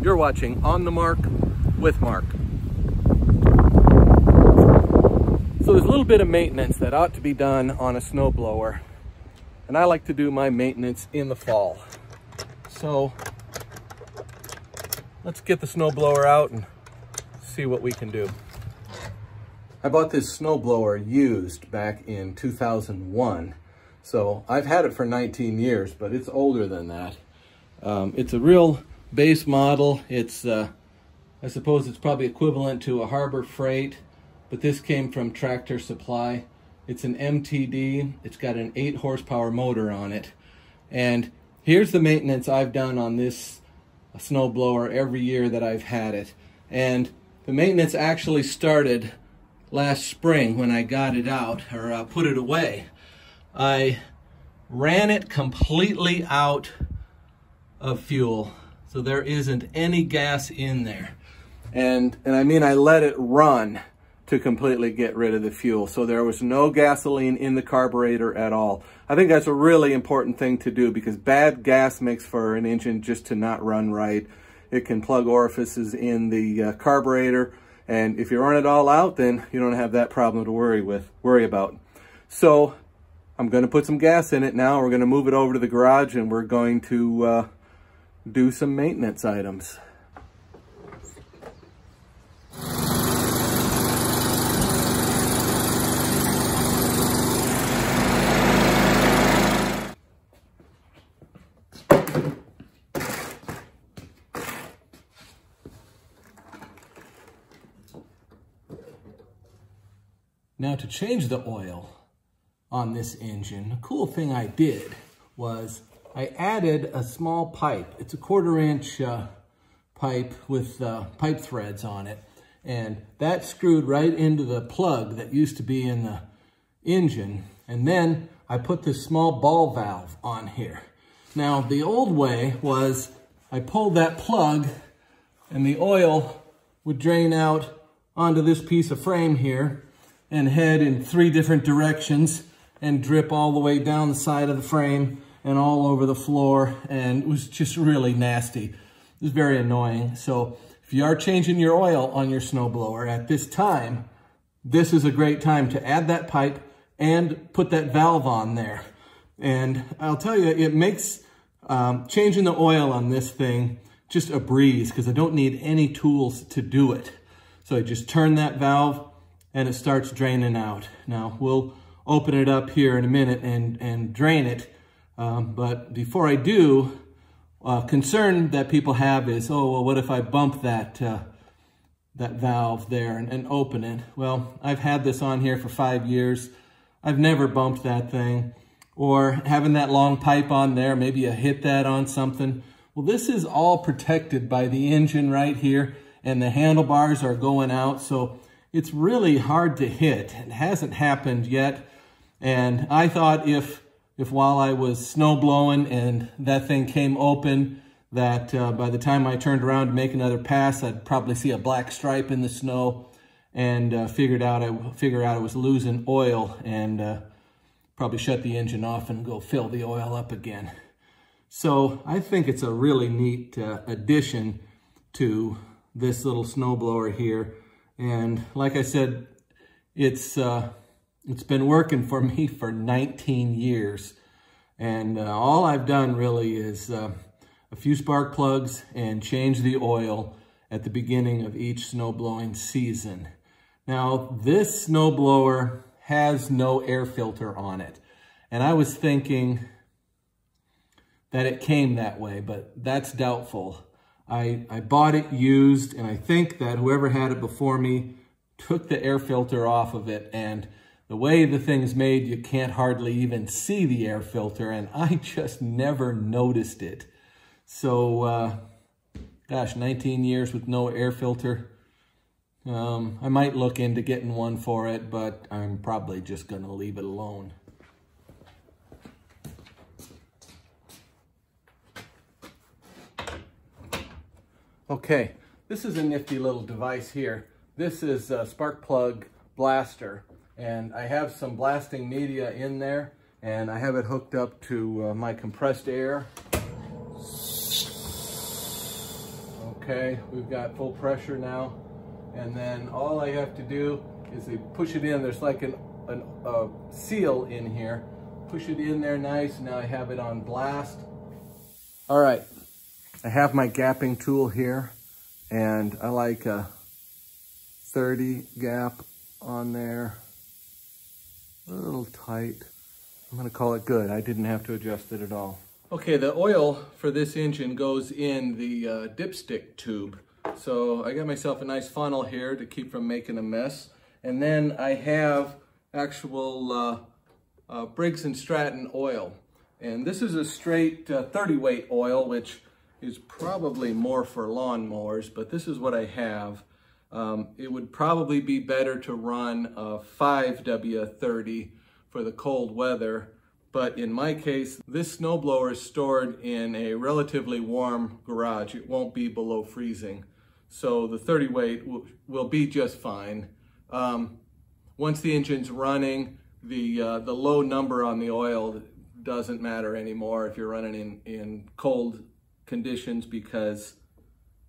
You're watching On the Mark with Mark. So there's a little bit of maintenance that ought to be done on a snowblower, and I like to do my maintenance in the fall. So let's get the snowblower out and see what we can do. I bought this snowblower used back in 2001. So I've had it for 19 years, but it's older than that. It's a real base model. It's, I suppose it's probably equivalent to a Harbor Freight, but this came from Tractor Supply. It's an MTD. It's got an 8 horsepower motor on it. And here's the maintenance I've done on this snowblower every year that I've had it. And the maintenance actually started last spring when I got it out, or put it away. I ran it completely out of fuel, so there isn't any gas in there. And I mean, I let it run to completely get rid of the fuel. So there was no gasoline in the carburetor at all. I think that's a really important thing to do, because bad gas makes for an engine just to not run right. It can plug orifices in the carburetor, and if you run it all out, then you don't have that problem to worry about. So I'm going to put some gas in it now. We're going to move it over to the garage, and we're going to do some maintenance items. Now, to change the oil on this engine, a cool thing I did was I added a small pipe. It's a 1/4 inch pipe with pipe threads on it. And that screwed right into the plug that used to be in the engine. And then I put this small ball valve on here. Now, the old way was I pulled that plug and the oil would drain out onto this piece of frame here and head in 3 different directions and drip all the way down the side of the frame and all over the floor, and it was just really nasty. It was very annoying. So if you are changing your oil on your snowblower at this time, this is a great time to add that pipe and put that valve on there. And I'll tell you, it makes changing the oil on this thing just a breeze, because I don't need any tools to do it. So I just turn that valve and it starts draining out. Now, we'll open it up here in a minute and drain it. But before I do, concern that people have is, oh, well, what if I bump that valve there and open it? Well, I've had this on here for 5 years. I've never bumped that thing. Or having that long pipe on there, maybe you hit that on something. Well, this is all protected by the engine right here, and the handlebars are going out, so it's really hard to hit. It hasn't happened yet. And I thought if while I was snow blowing and that thing came open, that by the time I turned around to make another pass, I'd probably see a black stripe in the snow, and figure out I was losing oil, and probably shut the engine off and go fill the oil up again. So I think it's a really neat addition to this little snowblower here. And like I said, it's been working for me for 19 years. And all I've done really is a few spark plugs and change the oil at the beginning of each snowblowing season. Now, this snowblower has no air filter on it. And I was thinking that it came that way, but that's doubtful. I bought it used, and I think that whoever had it before me took the air filter off of it, and the way the thing's made, you can't hardly even see the air filter, and I just never noticed it. So, gosh, 19 years with no air filter. I might look into getting one for it, but I'm probably just gonna leave it alone. Okay, this is a nifty little device here. This is a spark plug blaster, and I have some blasting media in there, and I have it hooked up to my compressed air. Okay, we've got full pressure now. And then all I have to do is push it in. There's like a seal in here. Push it in there nice. Now I have it on blast. All right, I have my gapping tool here, and I like a 30 gap on there. A little tight. I'm gonna call it good. I didn't have to adjust it at all. Okay, the oil for this engine goes in the dipstick tube. So I got myself a nice funnel here to keep from making a mess. And then I have actual Briggs & Stratton oil. And this is a straight 30 weight oil, which is probably more for lawnmowers, but this is what I have. It would probably be better to run a 5W30 for the cold weather. But in my case, this snowblower is stored in a relatively warm garage. It won't be below freezing. So the 30 weight will be just fine. Once the engine's running, the low number on the oil doesn't matter anymore if you're running in cold conditions, because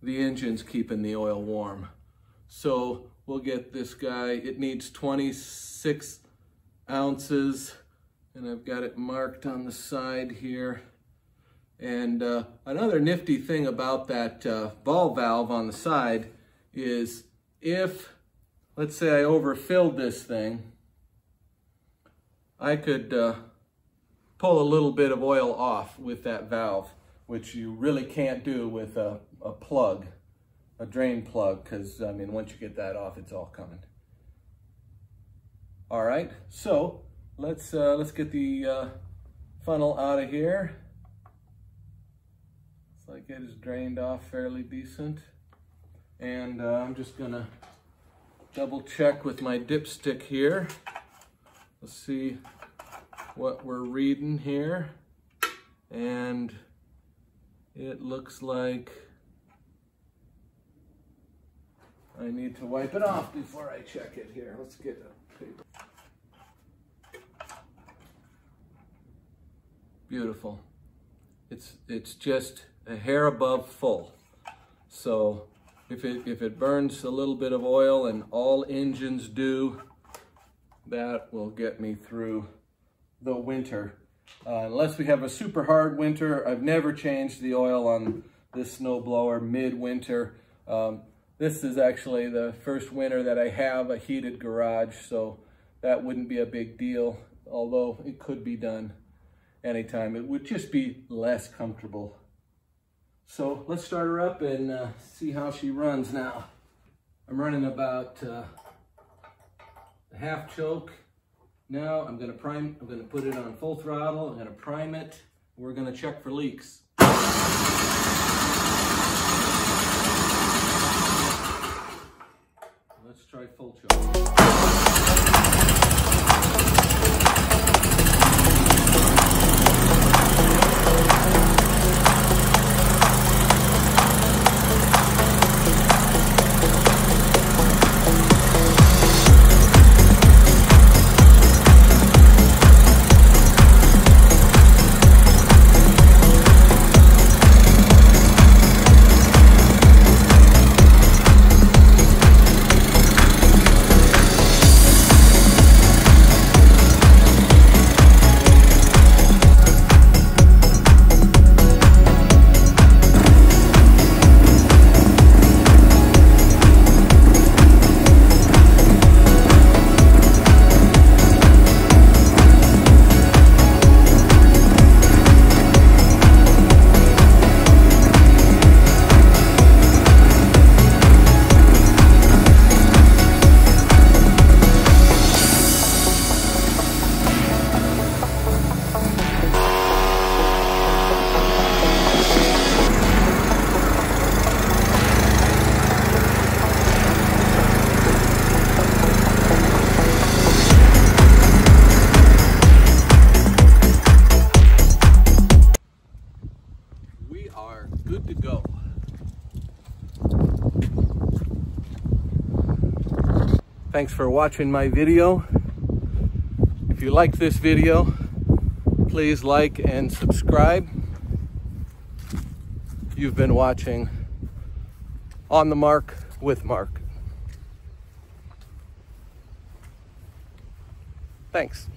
the engine's keeping the oil warm. So we'll get this guy. It needs 26 ounces, and I've got it marked on the side here. And another nifty thing about that ball valve on the side is, if, let's say I overfilled this thing, I could pull a little bit of oil off with that valve, which you really can't do with a plug, a drain plug, because I mean, once you get that off, it's all coming. All right, so let's get the funnel out of here. Looks like it is drained off fairly decent. And I'm just gonna double check with my dipstick here. Let's see what we're reading here. And it looks like I need to wipe it off before I check it here. Let's get a paper. Beautiful. It's just a hair above full. So if it burns a little bit of oil, and all engines do, that will get me through the winter. Unless we have a super hard winter. I've never changed the oil on this snowblower midwinter. This is actually the first winter that I have a heated garage, so that wouldn't be a big deal, although it could be done anytime. It would just be less comfortable. So let's start her up and see how she runs now. I'm running about a half choke. Now I'm gonna put it on full throttle. I'm gonna prime it. We're gonna check for leaks. Let's try full choke. Good to go. Thanks for watching my video. If you like this video, please like and subscribe. You've been watching on the mark with Mark. Thanks.